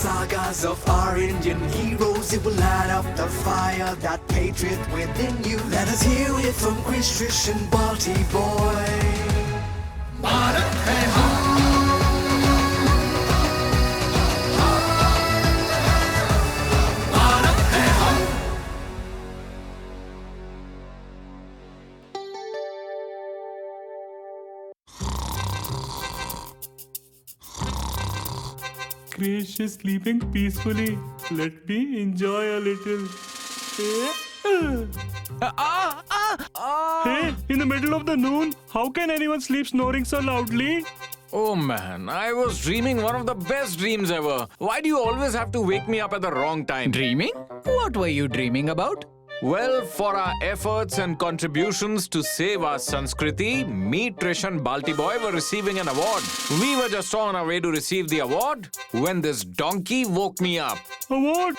sagas of our Indian heroes. It will light up the fire, that patriot within you. Let us hear it from Krish Trish and Baltiboy. Bharat Hain. Krish is sleeping peacefully. Let me enjoy a little. Hey, in the middle of the noon, how can anyone sleep snoring so loudly? Oh man, I was dreaming one of the best dreams ever. Why do you always have to wake me up at the wrong time? Dreaming? What were you dreaming about? Well, for our efforts and contributions to save our Sanskriti, me, Trish and Baltiboy were receiving an award. We were just on our way to receive the award when this donkey woke me up. Award?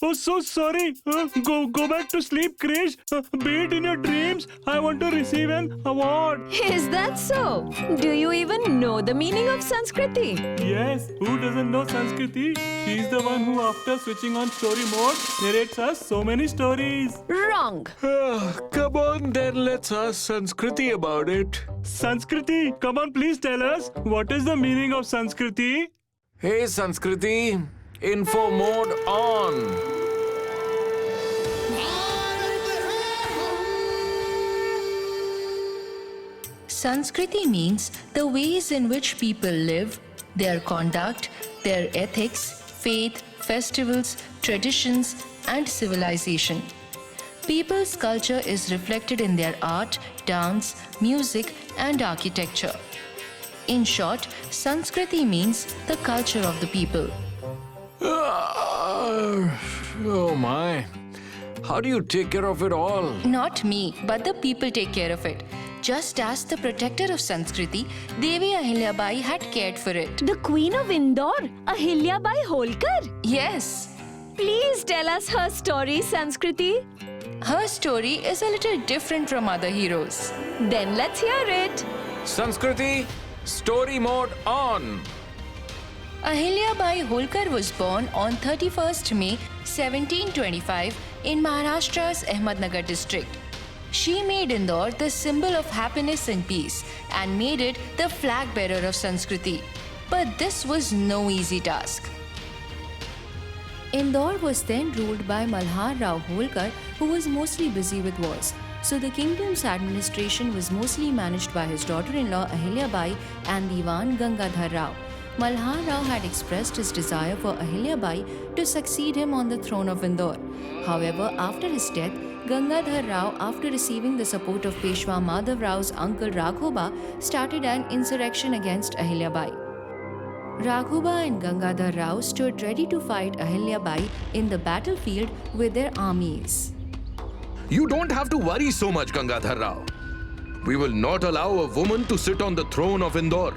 Oh, so sorry. Go back to sleep, Krish. Be it in your dreams. I want to receive an award. Is that so? Do you even know the meaning of Sanskriti? Yes, who doesn't know Sanskriti? She's the one who, after switching on story mode, narrates us so many stories. Wrong. Come on then, let's ask Sanskriti about it. Sanskriti, come on, please tell us. What is the meaning of Sanskriti? Hey Sanskriti, info mode on. Sanskriti means the ways in which people live, their conduct, their ethics, faith, festivals, traditions, and civilization. People's culture is reflected in their art, dance, music, and architecture. In short, Sanskriti means the culture of the people. Oh my. How do you take care of it all? Not me, but the people take care of it. Just as the protector of Sanskriti, Devi Ahilyabai had cared for it. The Queen of Indore, Ahilyabai Holkar? Yes, Please tell us her story, Sanskriti. her story is a little different from other heroes. Then let's hear it. Sanskriti, story mode on. Ahilyabai Holkar was born on 31st May 1725 in Maharashtra's Ahmednagar district. She made Indore the symbol of happiness and peace and made it the flag bearer of Sanskriti. But this was no easy task. Indore was then ruled by Malhar Rao Holkar, who was mostly busy with wars. So the kingdom's administration was mostly managed by his daughter-in-law Ahilyabai and Diwan Gangadhar Rao. Malhar Rao had expressed his desire for Ahilyabai to succeed him on the throne of Indore. However, after his death, Gangadhar Rao, after receiving the support of Peshwa Madhav Rao's uncle Raghoba, started an insurrection against Ahilyabai. Raghoba and Gangadhar Rao stood ready to fight Ahilyabai in the battlefield with their armies. You don't have to worry so much, Gangadhar Rao. We will not allow a woman to sit on the throne of Indore.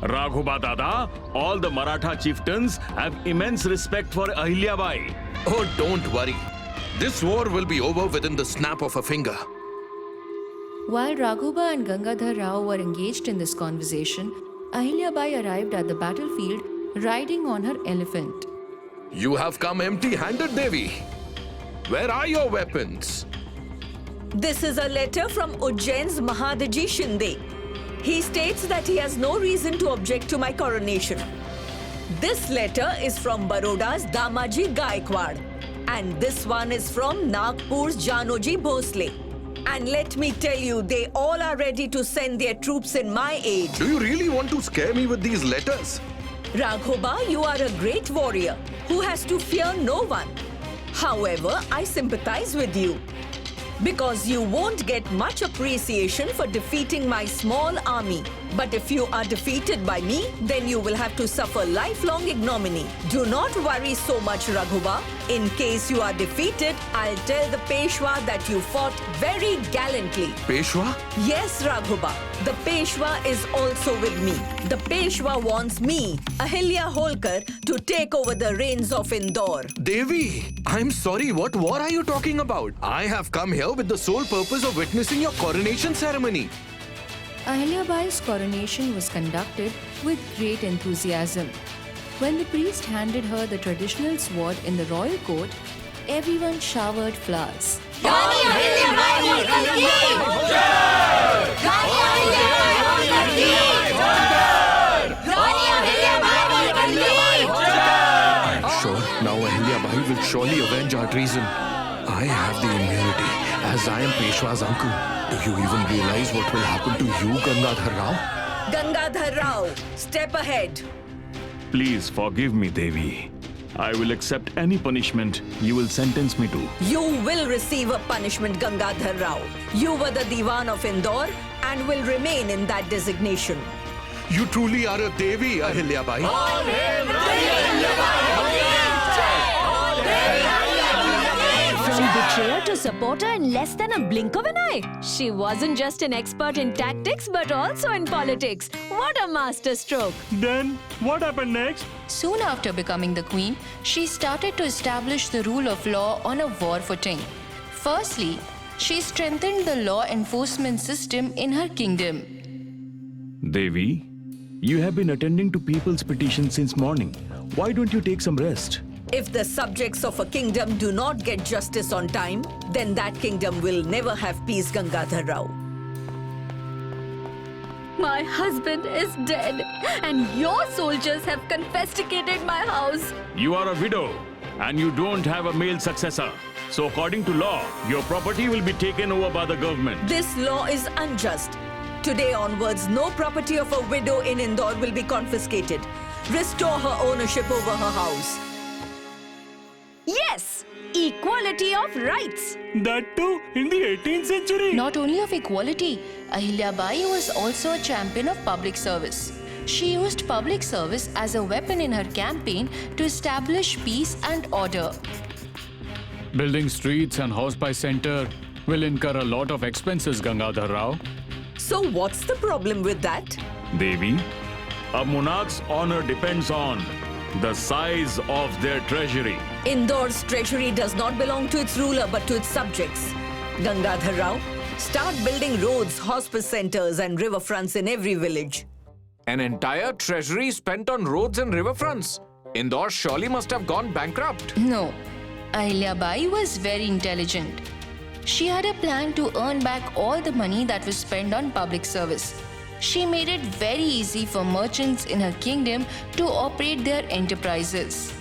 Raghuba Dada, all the Maratha chieftains have immense respect for Ahilyabai. Oh, don't worry. This war will be over within the snap of a finger. While Raghoba and Gangadhar Rao were engaged in this conversation, Ahilyabai arrived at the battlefield riding on her elephant. You have come empty-handed, Devi. Where are your weapons? This is a letter from Ujjain's Mahadaji Shinde. He states that he has no reason to object to my coronation. This letter is from Baroda's Damaji Gaikwad. And this one is from Nagpur's Janoji Bhosle. And let me tell you, they all are ready to send their troops in my aid. Do you really want to scare me with these letters? Raghoba, you are a great warrior who has to fear no one. However, I sympathize with you because you won't get much appreciation for defeating my small army. But if you are defeated by me, then you will have to suffer lifelong ignominy. Do not worry so much, Raghuba. In case you are defeated, I'll tell the Peshwa that you fought very gallantly. Peshwa? Yes, Raghuba. The Peshwa is also with me. The Peshwa wants me, Ahilya Holkar, to take over the reins of Indore. Devi, I'm sorry, what war are you talking about? I have come here with the sole purpose of witnessing your coronation ceremony. Ahilyabai's coronation was conducted with great enthusiasm. When the priest handed her the traditional sword in the royal court, everyone showered flowers. Rani Ahilyabai Holkar ki! Rani Ahilyabai Holkar ki! Rani Ahilyabai Holkar ki! Sure, now Ahilyabai will surely avenge our treason. I have the immunity, as I am Peshwa's uncle. Do you even realize what will happen to you, Gangadhar Rao? Gangadhar Rao, step ahead. Please forgive me, Devi. I will accept any punishment you will sentence me to. You will receive a punishment, Gangadhar Rao. You were the Diwan of Indore and will remain in that designation. You truly are a Devi, Ahilyabai. From betrayer to supporter in less than a blink of an eye. She wasn't just an expert in tactics but also in politics. What a masterstroke. Then what happened next? Soon after becoming the queen, she started to establish the rule of law on a war footing. Firstly, she strengthened the law enforcement system in her kingdom. Devi, you have been attending to people's petitions since morning. Why don't you take some rest? If the subjects of a kingdom do not get justice on time, then that kingdom will never have peace, Gangadhar Rao. My husband is dead and your soldiers have confiscated my house. You are a widow and you don't have a male successor. So according to law, your property will be taken over by the government. This law is unjust. Today onwards, no property of a widow in Indore will be confiscated. Restore her ownership over her house. Yes, equality of rights. That too in the 18th century. Not only of equality, Ahilyabai was also a champion of public service. She used public service as a weapon in her campaign to establish peace and order. Building streets and house by center will incur a lot of expenses, Gangadhar Rao. So what's the problem with that? Devi, a monarch's honor depends on the size of their treasury. Indore's treasury does not belong to its ruler but to its subjects. Gangadhar Rao, start building roads, hospice centers and riverfronts in every village. An entire treasury spent on roads and riverfronts. Indore surely must have gone bankrupt. No, Ahilyabai was very intelligent. She had a plan to earn back all the money that was spent on public service. She made it very easy for merchants in her kingdom to operate their enterprises.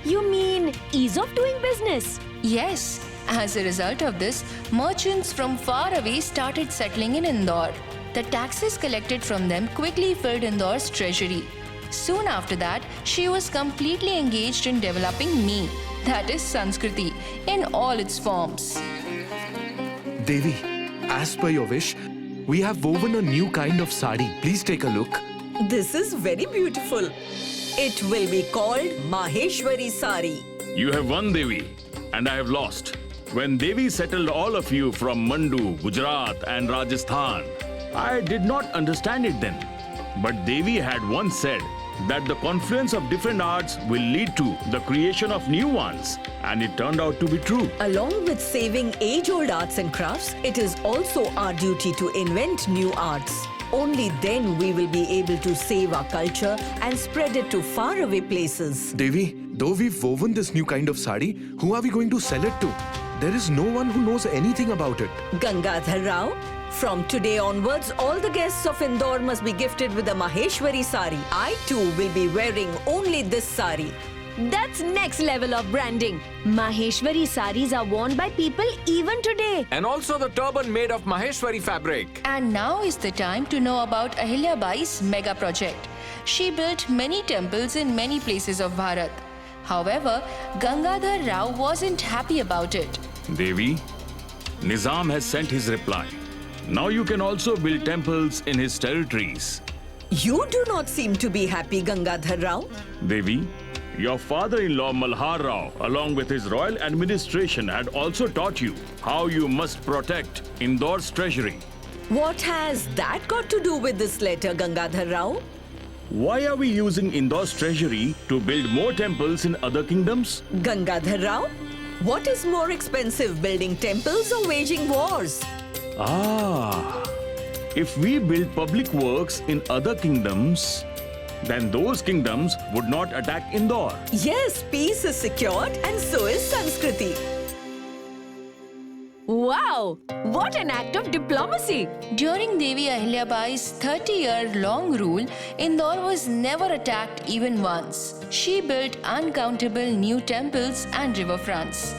You mean ease of doing business? Yes, as a result of this, merchants from far away started settling in Indore. The taxes collected from them quickly filled Indore's treasury. Soon after that, she was completely engaged in developing me, that is Sanskriti, in all its forms. Devi, as per your wish, we have woven a new kind of sari. Please take a look. This is very beautiful. It will be called Maheshwari Sari. You have won, Devi, and I have lost. When Devi settled all of you from Mandu, Gujarat and Rajasthan, I did not understand it then. But Devi had once said that the confluence of different arts will lead to the creation of new ones. And it turned out to be true. Along with saving age-old arts and crafts, it is also our duty to invent new arts. Only then we will be able to save our culture and spread it to faraway places. Devi, though we've woven this new kind of sari, who are we going to sell it to? There is no one who knows anything about it. Gangadhar Rao, from today onwards, all the guests of Indore must be gifted with a Maheshwari Sari. I too will be wearing only this sari. That's next level of branding. Maheshwari saris are worn by people even today. And also the turban made of Maheshwari fabric. And now is the time to know about Ahilyabai's mega project. She built many temples in many places of Bharat. However, Gangadhar Rao wasn't happy about it. Devi, Nizam has sent his reply. Now you can also build temples in his territories. You do not seem to be happy, Gangadhar Rao. Devi, your father-in-law Malhar Rao, along with his royal administration, had also taught you how you must protect Indore's treasury. What has that got to do with this letter, Gangadhar Rao? Why are we using Indore's treasury to build more temples in other kingdoms? Gangadhar Rao, what is more expensive, building temples or waging wars? Ah, if we build public works in other kingdoms, then those kingdoms would not attack Indore. Yes, peace is secured and so is Sanskriti. Wow! What an act of diplomacy! During Devi Ahilyabai's 30-year-long rule, Indore was never attacked even once. She built uncountable new temples and riverfronts.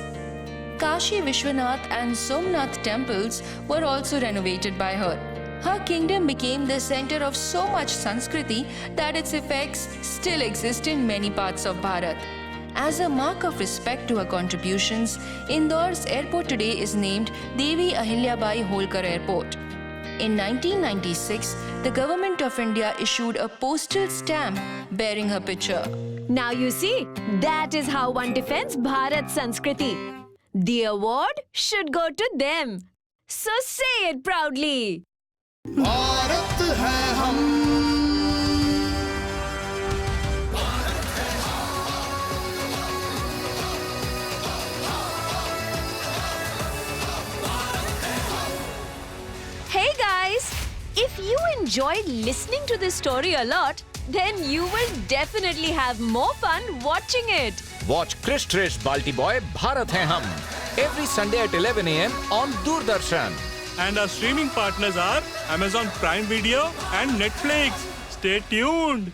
Kashi Vishwanath and Somnath temples were also renovated by her. Her kingdom became the center of so much Sanskriti that its effects still exist in many parts of Bharat. As a mark of respect to her contributions, Indore's airport today is named Devi Ahilyabai Holkar Airport. In 1996, the Government of India issued a postal stamp bearing her picture. Now you see, that is how one defends Bharat Sanskriti. The award should go to them. So say it proudly. Bharat है हम Hey guys, if you enjoyed listening to this story a lot, then you will definitely have more fun watching it. Watch Krish Trish Baltiboy Bharat Hain Hum every Sunday at 11 a.m. on Doordarshan. And our streaming partners are Amazon Prime Video and Netflix. Stay tuned.